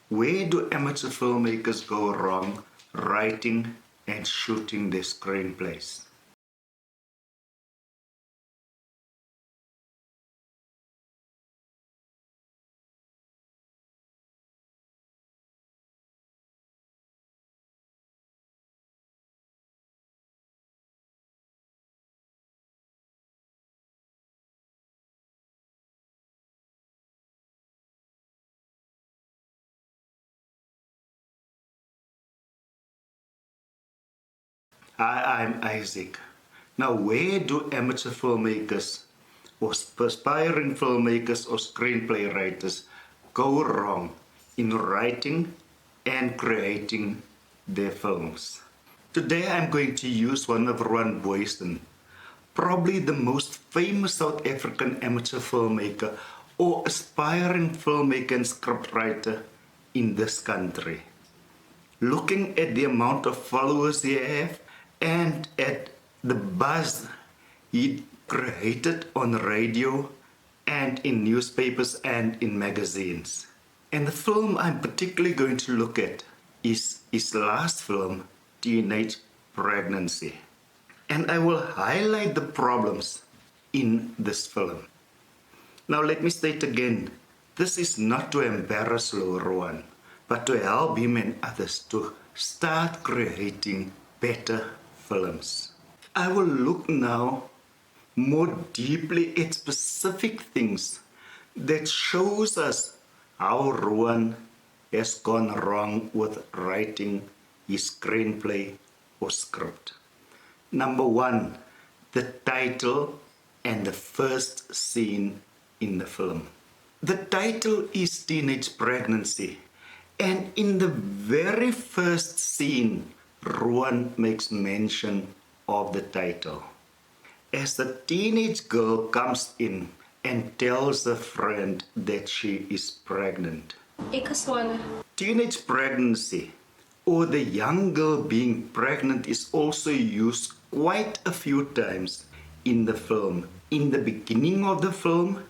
Where do amateur filmmakers go wrong writing and shooting their screenplays? Hi, I'm Isaac. Now, where do amateur filmmakers or aspiring filmmakers or screenplay writers go wrong in writing and creating their films? Today, I'm going to use one of Rowan Boysen, probably the most famous South African amateur filmmaker or aspiring filmmaker and scriptwriter in this country. Looking at the amount of followers he has and at the buzz he created on radio and in newspapers and in magazines. And the film I'm particularly going to look at is his last film, Teenage Pregnancy. And I will highlight the problems in this film. Now let me state again, this is not to embarrass Rowan, but to help him and others to start creating better films. I will look now more deeply at specific things that shows us how Rowan has gone wrong with writing his screenplay or script. Number one, the title and the first scene in the film. The title is Teenage Pregnancy, and in the very first scene, Rowan makes mention of the title. As the teenage girl comes in and tells a friend that she is pregnant. Teenage pregnancy, or the young girl being pregnant, is also used quite a few times in the film, in the beginning of the film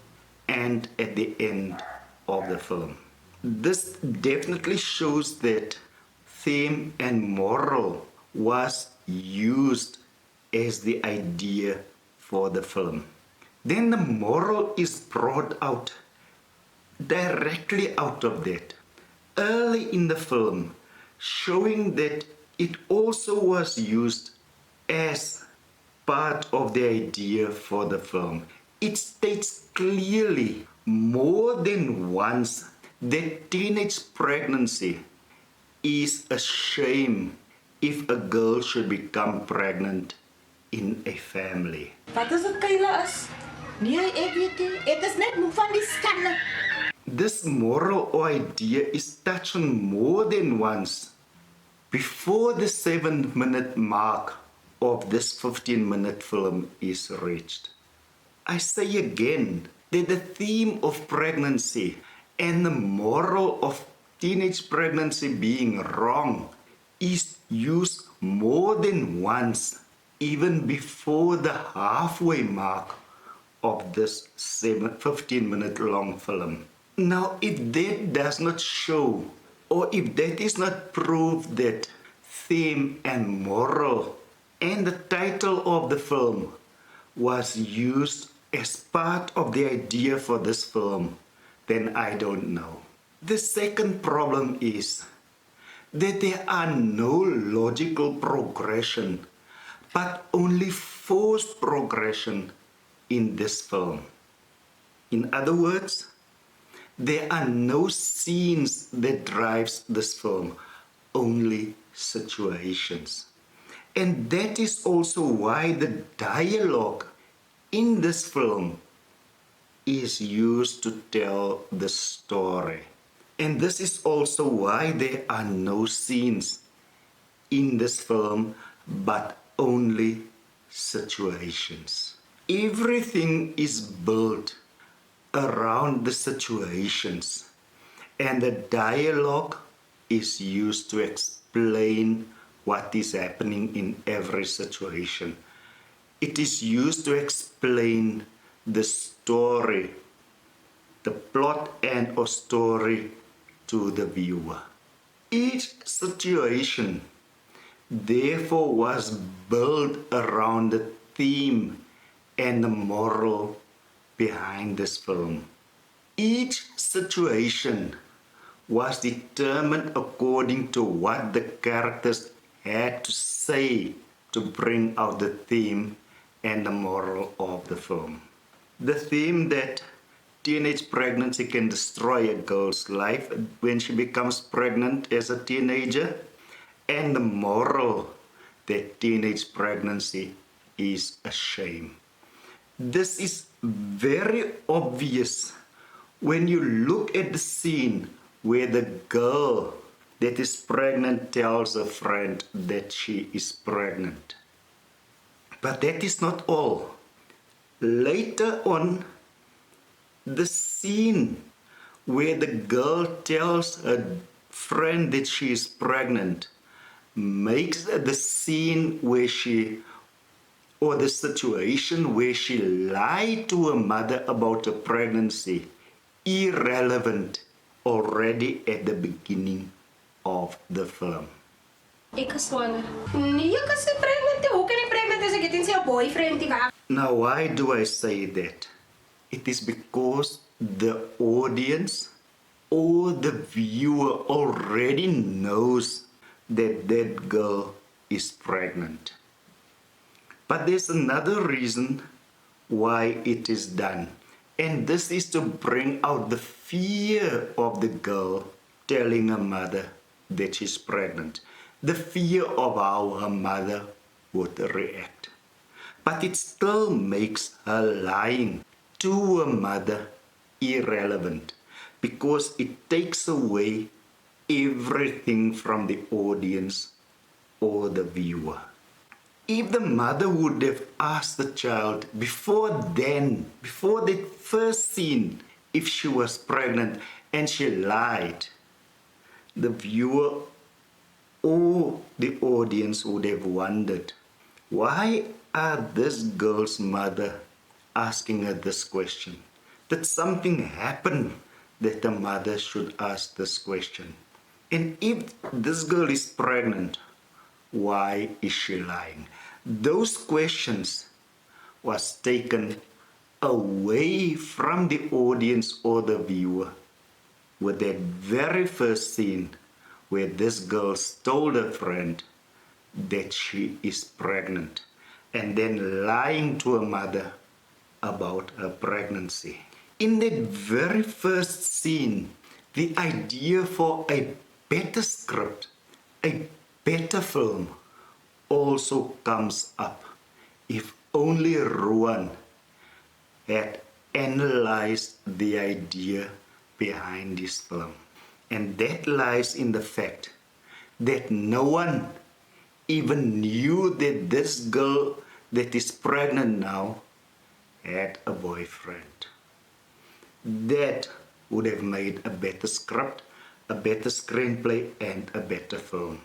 and at the end of the film. This definitely shows that theme and moral was used as the idea for the film. Then the moral is brought out directly out of that, early in the film, showing that it also was used as part of the idea for the film. It states clearly more than once that teenage pregnancy is a shame if a girl should become pregnant in a family. Wat is dit Kailaas? Nee, ek weet nie. Ek is net moe van die skande. This moral idea is touched on more than once before the 7-minute mark of this 15-minute film is reached. I say again that the theme of pregnancy and the moral of teenage pregnancy being wrong is used more than once, even before the halfway mark of this 15-minute long film. Now, if that does not show, or if that is not proof that theme and moral and the title of the film was used as part of the idea for this film, then I don't know. The second problem is that there are no logical progression, but only forced progression in this film. In other words, there are no scenes that drives this film, only situations. And that is also why the dialogue in this film is used to tell the story. And this is also why there are no scenes in this film, but only situations. Everything is built around the situations, and the dialogue is used to explain what is happening in every situation. It is used to explain the story, the plot and or story to the viewer. Each situation, therefore, was built around the theme and the moral behind this film. Each situation was determined according to what the characters had to say to bring out the theme and the moral of the film. The theme that teenage pregnancy can destroy a girl's life when she becomes pregnant as a teenager, and the moral that teenage pregnancy is a shame. This is very obvious when you look at the scene where the girl that is pregnant tells a friend that she is pregnant. But that is not all. Later on, the scene where the girl tells her friend that she is pregnant makes the scene where or the situation where she lied to her mother about her pregnancy irrelevant already at the beginning of the film. Ek is swanger. Nee, ek is nie pregnant. Hoe kan ek pregnant as ek het nie 'n boyfriend nie? Now, why do I say that? It is because the audience or the viewer already knows that that girl is pregnant. But there's another reason why it is done. And this is to bring out the fear of the girl telling her mother that she's pregnant. The fear of how her mother would react. But it still makes her lying to her mother irrelevant because it takes away everything from the audience or the viewer. If the mother would have asked the child before the first scene, if she was pregnant and she lied, the viewer or the audience would have wondered, why are this girl's mother asking her this question? Did something happen that the mother should ask this question? And if this girl is pregnant, why is she lying? Those questions was taken away from the audience or the viewer with that very first scene where this girl told her friend that she is pregnant and then lying to her mother about her pregnancy. In that very first scene, the idea for a better script, a better film, also comes up. If only Ruan had analyzed the idea behind this film. And that lies in the fact that no one even knew that this girl that is pregnant now had a boyfriend. That would have made a better script, a better screenplay, and a better film.